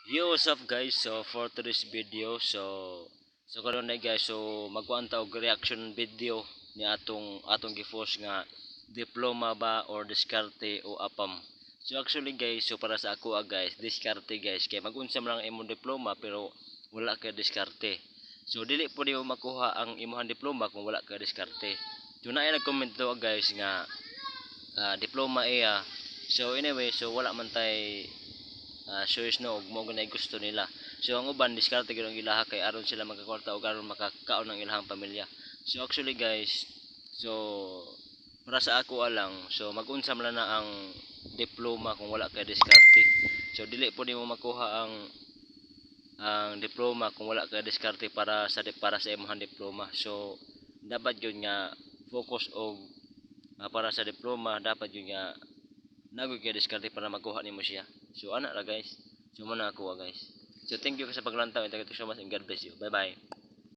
Yo, what's up guys? So for today's video, so karon na guys, so magkuan ta og reaction video ni atong gi-post nga diploma ba or diskarte o apam. So actually guys, so para sa ako guys, diskarte guys kay mag-unsa man ang imong diploma pero wala ka diskarte. So dili po nimo makuha ang imong diploma kung wala ka diskarte. So na ay nag-comment daw guys nga diploma iya. So anyway, so wala man tay choice no ug mao ganay gusto nila. So ang uban diskarte gyud ang ilaha kay aron sila magkakwarta ug aron makakaon ang ilahang pamilya. So actually guys, so para sa ako alang, so mag-unsa man na ang diploma kung wala kay diskarte. So dili po nimo makuha ang diploma kung wala ka diskarte para sa imong diploma. So dapat gyud nga focus og para sa diploma dapat gyud nga nagoy kay diskarte para makuha nimo siya. So ana ra guys. So muna ako guys. So thank you sa paglantaw and thank you so much and God bless you. Bye bye.